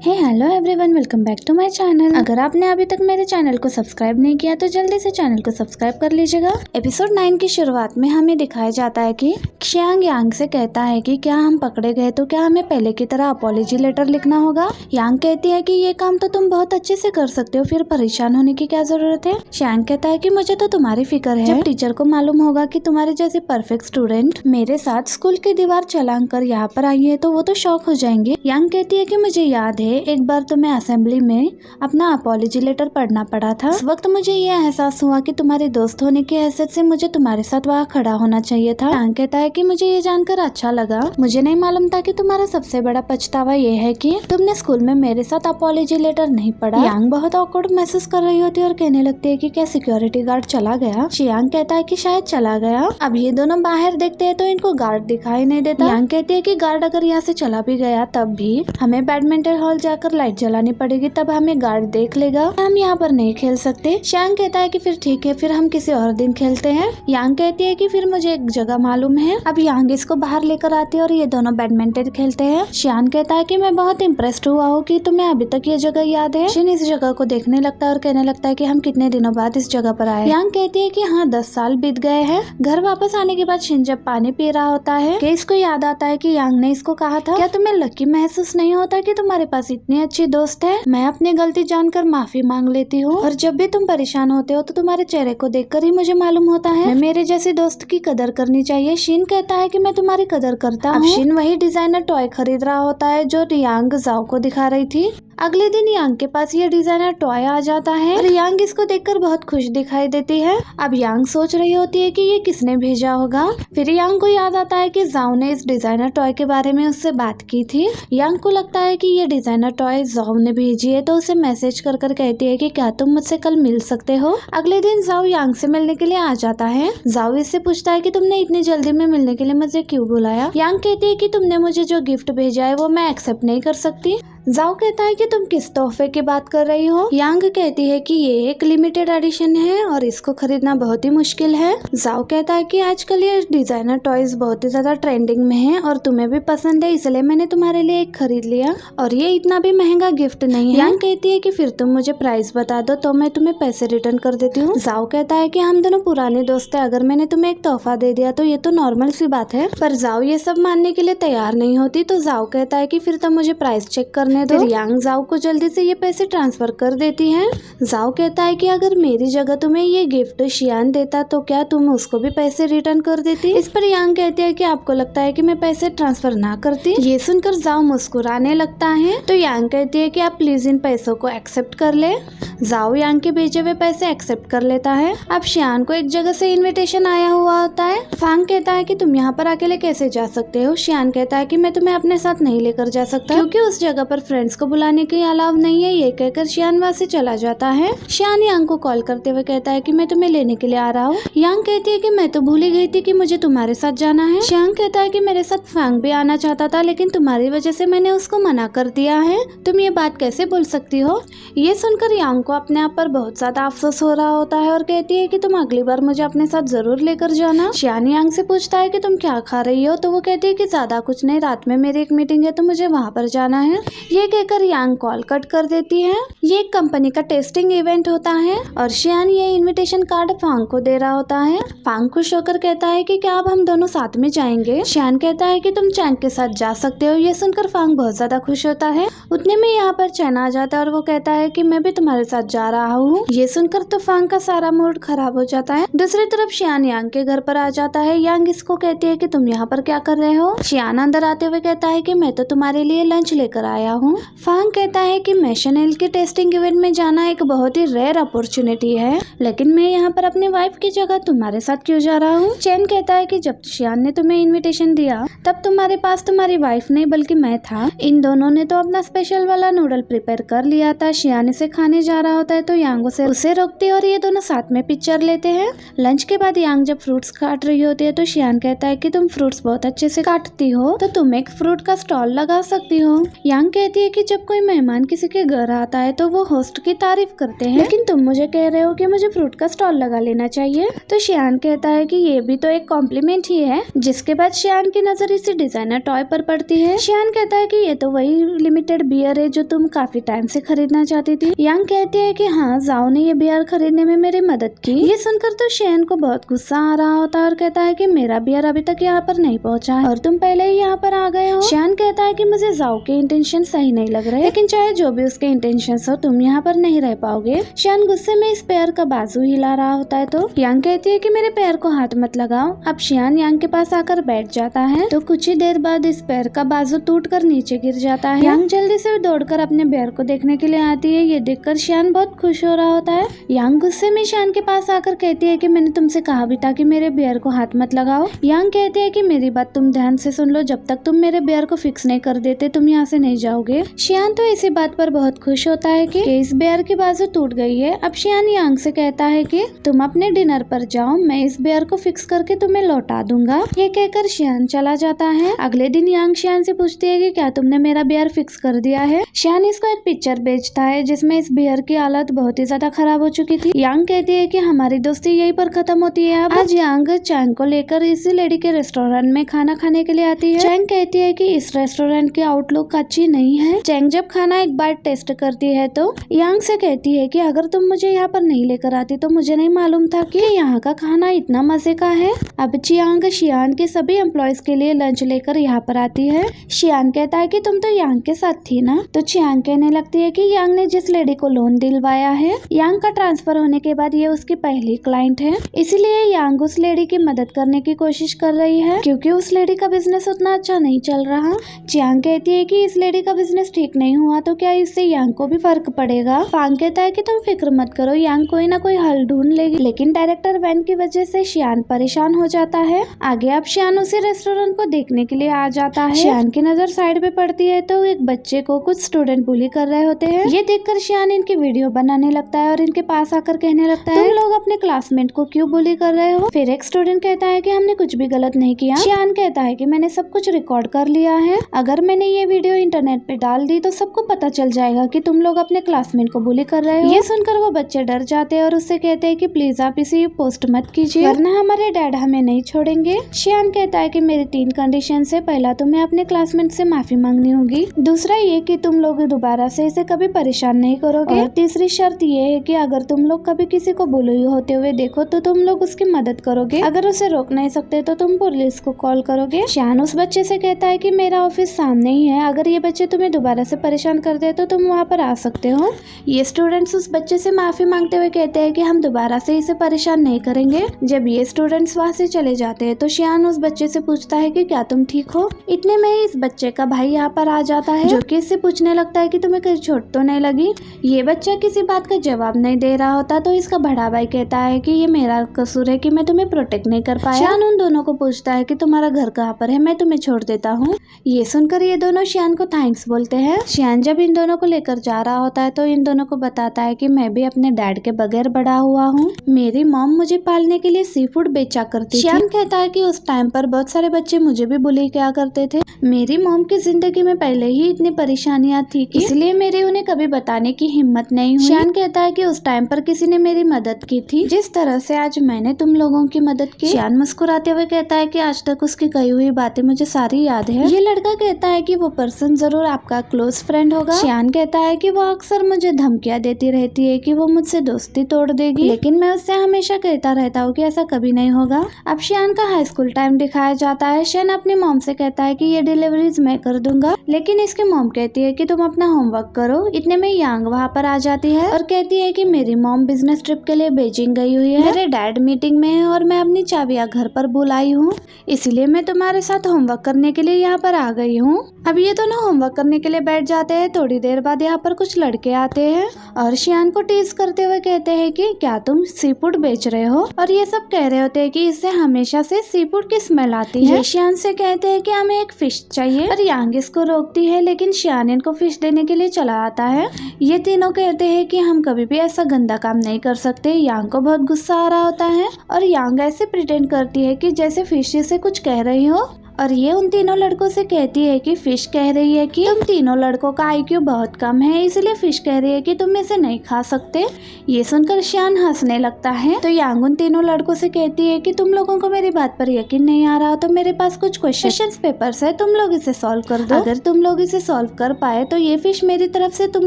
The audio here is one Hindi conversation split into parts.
Hello everyone, welcome back to my channel. अगर आपने अभी तक मेरे चैनल को सब्सक्राइब नहीं किया तो जल्दी से चैनल को सब्सक्राइब कर लीजिएगा। एपिसोड 9 की शुरुआत में हमें दिखाया जाता है कि xiang यांग से कहता है कि क्या हम पकड़े गए तो क्या हमें पहले की तरह अपॉलॉजी लेटर लिखना होगा। यांग कहती है कि ये काम तो तुम बहुत अच्छे से कर सकते हो, फिर परेशान होने की क्या जरूरत है। xiang कहता है कि मुझे तो तुम्हारी फिक्र है। जब टीचर को मालूम होगा कि तुम्हारे जैसे परफेक्ट स्टूडेंट मेरे साथ स्कूल की दीवार चलांग कर यहाँ पर आई है तो वो तो शॉक हो जाएंगे। यांग कहती है कि मुझे याद है एक बार तुम्हें असेंबली में अपना अपॉलॉजी लेटर पढ़ना पड़ा था। उस वक्त मुझे ये एहसास हुआ कि तुम्हारे दोस्त होने की हैसियत से मुझे तुम्हारे साथ वहाँ खड़ा होना चाहिए था। यांग कहता है कि मुझे ये जानकर अच्छा लगा। मुझे नहीं मालूम था कि तुम्हारा सबसे बड़ा पछतावा ये है कि तुमने स्कूल में मेरे साथ अपॉलॉजी लेटर नहीं पढ़ा। यांग बहुत ऑकवर्ड महसूस कर रही होती है और कहने लगती है कि क्या सिक्योरिटी गार्ड चला गया। xiang कहता है कि शायद चला गया। अब ये दोनों बाहर देखते हैं तो इनको गार्ड दिखाई नहीं देता। यांग कहती है कि गार्ड अगर यहाँ से चला भी गया तब भी हमें बैडमिंटन हॉल जाकर लाइट जलानी पड़ेगी, तब हमें गार्ड देख लेगा। हम यहाँ पर नहीं खेल सकते। xiang कहता है कि फिर ठीक है, फिर हम किसी और दिन खेलते हैं। यांग कहती है कि फिर मुझे एक जगह मालूम है। अब यांग इसको बाहर लेकर आती है और ये दोनों बैडमिंटन खेलते हैं। xiang कहता है कि मैं बहुत इम्प्रेस्ड हुआ हूँ कि तुम्हें अभी तक ये जगह याद है। शिन इस जगह को देखने लगता है और कहने लगता है कि हम कितने दिनों बाद इस जगह पर आए। यांग कहती है कि हाँ, 10 साल बीत गए हैं। घर वापस आने के बाद शिन जब पानी पी रहा होता है कि इसको याद आता है कि यांग ने इसको कहा था, क्या तुम्हें लकी महसूस नहीं होता कि तुम्हारे पास इतनी अच्छी दोस्त है। मैं अपनी गलती जानकर माफी मांग लेती हूँ और जब भी तुम परेशान होते हो तो तुम्हारे चेहरे को देखकर ही मुझे मालूम होता है मेरे जैसे दोस्त की कदर करनी चाहिए। शिन कहता है कि मैं तुम्हारी कदर करता हूँ। अब शिन वही डिजाइनर टॉय खरीद रहा होता है जो यांग जाओ को दिखा रही थी। अगले दिन यांग के पास ये डिजाइनर टॉय आ जाता है और यांग इसको देखकर बहुत खुश दिखाई देती है। अब यांग सोच रही होती है कि ये किसने भेजा होगा। फिर यांग को याद आता है कि जाओ ने इस डिजाइनर टॉय के बारे में उससे बात की थी। यांग को लगता है कि ये डिजाइनर टॉय जाओ ने भेजी है तो उसे मैसेज कर कर कहती है कि क्या तुम मुझसे कल मिल सकते हो। अगले दिन जाओ यांग से मिलने के लिए आ जाता है। जाओ इससे पूछता है कि तुमने इतनी जल्दी में मिलने के लिए मुझे क्यों बुलाया। यांग कहती है कि तुमने मुझे जो गिफ्ट भेजा है वो मैं एक्सेप्ट नहीं कर सकती। जाओ कहता है कि तुम किस तोहफे की बात कर रही हो। यांग कहती है कि ये एक लिमिटेड एडिशन है और इसको खरीदना बहुत ही मुश्किल है। जाओ कहता है कि आजकल ये डिजाइनर टॉयज बहुत ही ज्यादा ट्रेंडिंग में है और तुम्हें भी पसंद है, इसलिए मैंने तुम्हारे लिए एक खरीद लिया और ये इतना भी महंगा गिफ्ट नहीं है। यांग कहती है कि फिर तुम मुझे प्राइस बता दो तो मैं तुम्हें पैसे रिटर्न कर देती हूँ। जाओ कहता है कि हम दोनों पुराने दोस्त है, अगर मैंने तुम्हें एक तोहफा दे दिया तो ये तो नॉर्मल सी बात है। पर जाओ ये सब मानने के लिए तैयार नहीं होती तो जाओ कहता है कि फिर तुम मुझे प्राइस चेक करने दो। फिर यांग जाओ को जल्दी से ये पैसे ट्रांसफर कर देती है। जाओ कहता है कि अगर मेरी जगह तुम्हें ये गिफ्ट शियान देता तो क्या तुम उसको भी पैसे रिटर्न कर देती। इस पर यांग कहती है कि आपको लगता है कि मैं पैसे ट्रांसफर ना करती। ये सुनकर जाओ मुस्कुराने लगता है तो यांग कहती है कि आप प्लीज इन पैसों को एक्सेप्ट कर ले। जाओ यांग के भेजे हुए पैसे एक्सेप्ट कर लेता है। अब शियान को एक जगह से इन्विटेशन आया हुआ होता है। फांग कहता है कि तुम यहाँ पर अकेले कैसे जा सकते हो। शियान कहता है कि मैं तुम्हें अपने साथ नहीं लेकर जा सकता क्योंकि उस जगह पर फ्रेंड्स को बुलाने की अलाव नहीं है। ये कहकर शियान वहाँ से चला जाता है। शियान यांग को कॉल करते हुए कहता है कि मैं तुम्हें लेने के लिए आ रहा हूँ। यांग कहती है कि मैं तो भूल ही गई थी कि मुझे तुम्हारे साथ जाना है। शियान कहता है कि मेरे साथ फांग भी आना चाहता था लेकिन तुम्हारी वजह से मैंने उसको मना कर दिया है। तुम ये बात कैसे बोल सकती हो। ये सुनकर यांग को अपने आप पर बहुत ज्यादा अफसोस हो रहा होता है और कहती है कि तुम अगली बार मुझे अपने साथ जरूर लेकर जाना। शियान यांग से पूछता है कि तुम क्या खा रही हो तो वो कहती है कि ज्यादा कुछ नहीं, रात में मेरी एक मीटिंग है तो मुझे वहाँ पर जाना है। ये कहकर यांग कॉल कट कर देती है। ये एक कंपनी का टेस्टिंग इवेंट होता है और शियान ये इनविटेशन कार्ड फांग को दे रहा होता है। फांग खुश होकर कहता है कि क्या अब हम दोनों साथ में जाएंगे। शियान कहता है कि तुम चैंग के साथ जा सकते हो। ये सुनकर फांग बहुत ज्यादा खुश होता है। उतने में यहाँ पर चैन आ जाता है और वो कहता है कि मैं भी तुम्हारे साथ जा रहा हूँ। ये सुनकर तो फांग का सारा मूड खराब हो जाता है। दूसरी तरफ शियान यांग के घर पर आ जाता है। यांग इसको कहती है कि तुम यहाँ पर क्या कर रहे हो। शियान अंदर आते हुए कहता है कि मैं तो तुम्हारे लिए लंच लेकर आया हूँ। फांग कहता है कि मैशनेल के टेस्टिंग इवेंट में जाना एक बहुत ही रेयर अपॉर्चुनिटी है, लेकिन मैं यहाँ पर अपनी वाइफ की जगह तुम्हारे साथ क्यों जा रहा हूँ। चैन कहता है कि जब शियान ने तुम्हें इनविटेशन दिया तब तुम्हारे पास तुम्हारी वाइफ नहीं बल्कि मैं था। इन दोनों ने तो अपना स्पेशल वाला नूडल प्रिपेयर कर लिया था। शियान इसे खाने जा रहा रहा होता है तो यांग उसे रोकती है और ये दोनों साथ में पिक्चर लेते हैं। लंच के बाद यांग जब फ्रूट्स काट रही होती है तो शियान कहता है कि तुम फ्रूट्स बहुत अच्छे से काटती हो, तो तुम एक फ्रूट का स्टॉल लगा सकती हो। यांग कहती है कि जब कोई मेहमान किसी के घर आता है तो वो होस्ट की तारीफ करते हैं, लेकिन तुम मुझे कह रहे हो कि मुझे फ्रूट का स्टॉल लगा लेना चाहिए। तो शियान कहता है कि ये भी तो एक कॉम्प्लीमेंट ही है। जिसके बाद शियान की नजर इसी डिजाइनर टॉय पर पड़ती है। शियान कहता है कि ये तो वही लिमिटेड बियर है जो तुम काफी टाइम से खरीदना चाहती थी। यांग कहती है कि हाँ, जाओ ने ये बियर खरीदने में मेरी मदद की। ये सुनकर तो शियान को बहुत गुस्सा आ रहा होता है और कहता है कि मेरा बियर अभी तक यहाँ पर नहीं पहुँचा है और तुम पहले ही यहाँ पर आ गए हो। शियान कहता है कि मुझे जाओ के इंटेंशन सही नहीं लग रहे, लेकिन चाहे जो भी उसके इंटेंशन हो, तुम यहाँ पर नहीं रह पाओगे। शियान गुस्से में इस पैर का बाजू हिला रहा होता है तो यांग कहती है कि मेरे पैर को हाथ मत लगाओ। अब शियान यांग के पास आकर बैठ जाता है तो कुछ ही देर बाद इस पैर का बाजू टूटकर नीचे गिर जाता है। यांग जल्दी से दौड़कर अपने पैर को देखने के लिए आती है। ये देखकर शियान बहुत खुश हो रहा होता है। यांग गुस्से में शियान के पास आकर कहती है कि मैंने तुमसे कहा भी था कि मेरे बियर को हाथ मत लगाओ। यांग कहती है कि मेरी बात तुम ध्यान से सुन लो, जब तक तुम मेरे बियर को फिक्स नहीं कर देते तुम यहाँ से नहीं जाओगे। शियान तो इसी बात पर बहुत खुश होता है कि इस बियर की बाजू टूट गई है। अब शियान यांग से कहता है कि तुम अपने डिनर पर जाओ, मैं इस बियर को फिक्स करके तुम्हें लौटा दूंगा। ये कहकर शियान चला जाता है। अगले दिन यांग शियान से पूछती है कि क्या तुमने मेरा बियर फिक्स कर दिया है। शियान इसको एक पिक्चर भेजता है जिसमें इस बियर की हालत बहुत ही ज्यादा खराब हो चुकी थी। यांग कहती है कि हमारी दोस्ती यहीं पर खत्म होती है। अब आज यांग चैंग को लेकर इसी लेडी के रेस्टोरेंट में खाना खाने के लिए आती है। चैंग कहती है कि इस रेस्टोरेंट की आउटलुक अच्छी नहीं है। चैंग जब खाना एक बार टेस्ट करती है तो यांग से कहती है कि अगर तुम मुझे यहाँ पर नहीं लेकर आती तो मुझे नहीं मालूम था कि यहाँ का खाना इतना मजे का है। अब चियांग शियान के सभी एम्प्लॉयज के लिए लंच लेकर यहाँ पर आती है। शियान कहता है कि तुम तो यांग के साथ थी ना। तो चियांग कहने लगती है कि यांग ने जिस लेडी को लोन दिलवाया है, यांग का ट्रांसफर होने के बाद ये उसकी पहली क्लाइंट है, इसलिए यांग उस लेडी की मदद करने की कोशिश कर रही है क्योंकि उस लेडी का बिजनेस उतना अच्छा नहीं चल रहा। चियांग कहती है कि इस लेडी का बिजनेस ठीक नहीं हुआ तो क्या इससे यांग को भी फर्क पड़ेगा। फांग कहता है कि तुम फिक्र मत करो, यांग कोई ना कोई हल ढूंढ लेगी। लेकिन डायरेक्टर वैन की वजह से शियान परेशान हो जाता है। आगे अब शियान उसी रेस्टोरेंट को देखने के लिए आ जाता है। शियान की नजर साइड पे पड़ती है तो एक बच्चे को कुछ स्टूडेंट बुली कर रहे होते हैं। ये देखकर शियान इनकी वीडियो बनाने लगता है और इनके पास आकर कहने लगता है, तुम लोग अपने क्लासमेट को क्यों बुली कर रहे हो। फिर एक स्टूडेंट कहता है कि हमने कुछ भी गलत नहीं किया। शियान कहता है कि मैंने सब कुछ रिकॉर्ड कर लिया है, अगर मैंने ये वीडियो इंटरनेट पे डाल दी तो सबको पता चल जाएगा कि तुम लोग अपने क्लासमेट को बुली कर रहे हो। ये सुनकर वो बच्चे डर जाते हैं और उससे कहते हैं कि प्लीज आप इसे पोस्ट मत कीजिए वरना हमारे डैड हमें नहीं छोड़ेंगे। शियान कहता है कि मेरी 3 कंडीशन है, पहला तुम्हें अपने क्लासमेट से माफी मांगनी होगी, दूसरा ये कि तुम लोग दोबारा से इसे कभी परेशान नहीं करोगे, और तीसरी शर्त ये है कि अगर तुम लोग कभी किसी को बुली होते हुए देखो तो तुम लोग उसकी मदद करोगे, अगर उसे रोक नहीं सकते तो तुम पुलिस को कॉल करोगे। शियान उस बच्चे से कहता है कि मेरा ऑफिस सामने ही है, अगर ये बच्चे तुम्हें दोबारा से परेशान कर दे तो तुम वहाँ पर आ सकते हो। ये स्टूडेंट्स उस बच्चे से माफी मांगते हुए कहते हैं कि हम दोबारा से इसे परेशान नहीं करेंगे। जब ये स्टूडेंट्स वहाँ से चले जाते हैं तो शियान उस बच्चे से पूछता है कि क्या तुम ठीक हो। इतने में ही इस बच्चे का भाई यहाँ पर आ जाता है जो कि इससे पूछने लगता है कि तुम्हें कहीं चोट तो नहीं लगी। ये बच्चा किसी बात का जवाब नहीं दे रहा होता तो इसका बड़ा भाई कहता है कि ये मेरा कसूर है कि मैं तुम्हें प्रोटेक्ट नहीं कर पाया। शियान उन दोनों को पूछता है कि तुम्हारा घर कहाँ पर है, मैं तुम्हें छोड़ देता हूँ। ये सुनकर ये दोनों शियान को थैंक्स बोलते हैं। शियान जब इन दोनों को लेकर जा रहा होता है तो इन दोनों को बताता है कि मैं भी अपने डैड के बगैर बड़ा हुआ हूँ, मेरी मॉम मुझे पालने के लिए सी फूड बेचा करती थी। शियान कहता है कि उस टाइम पर बहुत सारे बच्चे मुझे भी बुली किया करते थे, मेरी मॉम की जिंदगी में पहले ही इतनी परेशानियां थी कि इसलिए मेरी उन्हें कभी बताने की हिम्मत नहीं हुई। शियान कहता है कि उस टाइम पर किसी ने मेरी मदद की थी जिस तरह से आज मैंने तुम लोगों की मदद की। शियान मुस्कुराते हुए कहता है कि आज तक उसकी कही हुई बातें मुझे सारी याद है। ये लड़का कहता है कि वो पर्सन जरूर आपका क्लोज फ्रेंड होगा। शियान कहता है कि वो अक्सर मुझे धमकियां देती रहती है कि वो मुझसे दोस्ती तोड़ देगी, लेकिन मैं उससे हमेशा कहता रहता हूँ कि ऐसा कभी नहीं होगा। अब शियान का हाई स्कूल टाइम दिखाया जाता है। शियान अपनी मॉम से कहता है कि ये डिलीवरीज मैं कर दूंगा, लेकिन इसकी मॉम कहती है कि तुम अपना होमवर्क करो। इतने में यांग वहाँ पर आ जाती है और कहती है कि मेरी मॉम बिजनेस ट्रिप के लिए बीजिंग गई हुई है, मेरे डैड मीटिंग में है और मैं अपनी चाबियां घर पर बुलाई हूँ, इसलिए मैं तुम्हारे साथ होमवर्क करने के लिए यहाँ पर आ गई हूँ। अब ये दोनों होमवर्क करने के लिए बैठ जाते हैं। थोड़ी देर बाद यहाँ पर कुछ लड़के आते हैं और शियान को टीज करते हुए कहते हैं कि क्या तुम सी फूड बेच रहे हो, और ये सब कह रहे होते हैं कि इससे हमेशा से सी फूड की स्मेल आती है। शियान से कहते हैं कि हमें एक फिश चाहिए, पर यांग इसको रोकती है, लेकिन शियान इनको फिश देने के लिए चला आता है। ये तीनों के कहते हैं कि हम कभी भी ऐसा गंदा काम नहीं कर सकते। यांग को बहुत गुस्सा आ रहा होता है और यांग ऐसे प्रिटेंड करती है कि जैसे फिश से कुछ कह रही हो और ये उन तीनों लड़कों से कहती है कि फिश कह रही है कि तुम तीनों लड़कों का आईक्यू बहुत कम है, इसलिए फिश कह रही है कि तुम इसे नहीं खा सकते। ये सुनकर शियान हंसने लगता है तो यांग उन तीनों लड़कों से कहती है कि तुम लोगों को मेरी बात पर यकीन नहीं आ रहा तो मेरे पास कुछ क्वेश्चन पेपर्स है, तुम लोग इसे सॉल्व कर दो। अगर तुम लोग इसे सॉल्व कर पाए तो ये फिश मेरी तरफ से तुम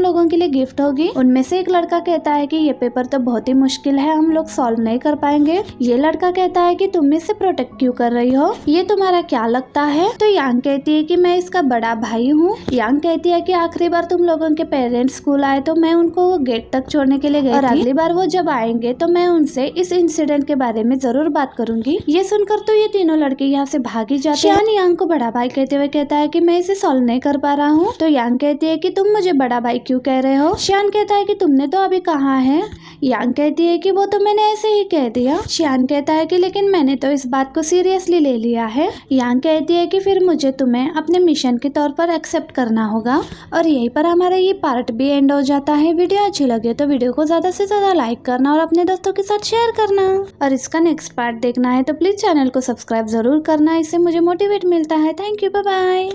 लोगों के लिए गिफ्ट होगी। उनमें से एक लड़का कहता है कि ये पेपर तो बहुत ही मुश्किल है, हम लोग सॉल्व नहीं कर पाएंगे। ये लड़का कहता है कि तुम इसे प्रोटेक्ट क्यों कर रही हो, ये तुम्हारा क्या लगता है। तो यांग कहती है कि मैं इसका बड़ा भाई हूँ। यांग कहती है कि आखिरी बार तुम लोगों के पेरेंट्स स्कूल आए तो मैं उनको गेट तक छोड़ने के लिए गई और अगली बार वो जब आएंगे तो मैं उनसे इस इंसिडेंट के बारे में जरूर बात करूंगी। ये सुनकर तो ये तीनों लड़के यहाँ से भागी जाते हैं। शियान यांग को बड़ा भाई कहते हुए कहता है कि मैं इसे सॉल्व नहीं कर पा रहा हूँ। तो यांग कहती है कि तुम मुझे बड़ा भाई क्यों कह रहे हो। शियान कहता है कि तुमने तो अभी कहा है। यांग कहती है कि वो तो मैंने ऐसे ही कह दिया। शियान कहता है कि लेकिन मैंने तो इस बात को सीरियसली ले लिया है। यांग कहती है कि फिर मुझे तुम्हें अपने मिशन के तौर पर एक्सेप्ट करना होगा। और यहीं पर हमारा ये पार्ट भी एंड हो जाता है। वीडियो अच्छी लगे तो वीडियो को ज्यादा से ज्यादा लाइक करना और अपने दोस्तों के साथ शेयर करना और इसका नेक्स्ट पार्ट देखना है तो प्लीज चैनल को सब्सक्राइब जरूर करना, इससे मुझे मोटिवेट मिलता है। Thank you, bye bye.